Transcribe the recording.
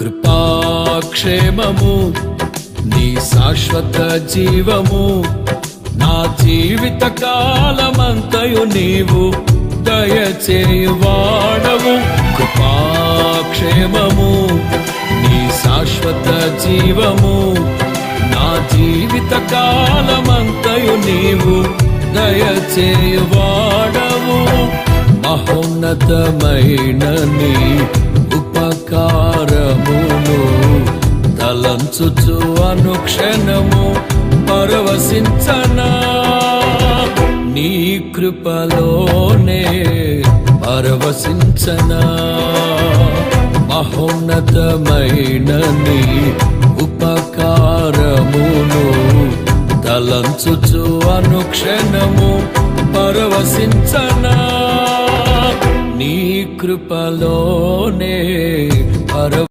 కృపాక్షేమము నీ శాశ్వత జీవము నా జీవిత కాలమంతయు నీవు దయచేయువాడవు. కృపాక్షేమము నీ శాశ్వత జీవము నా జీవిత కాలమంతయు నీవు దయచేయువాడవు. మహోన్నతమైన నీ ఉపకారమును తలంచుచు అనుక్షణము పరవశించనా నీ కృపలోనే పరవశించనా. మహోన్నతమైన నీ ఉపకారమును తలంచుచు అనుక్షణము పరవశించనా నీ కృపలోనే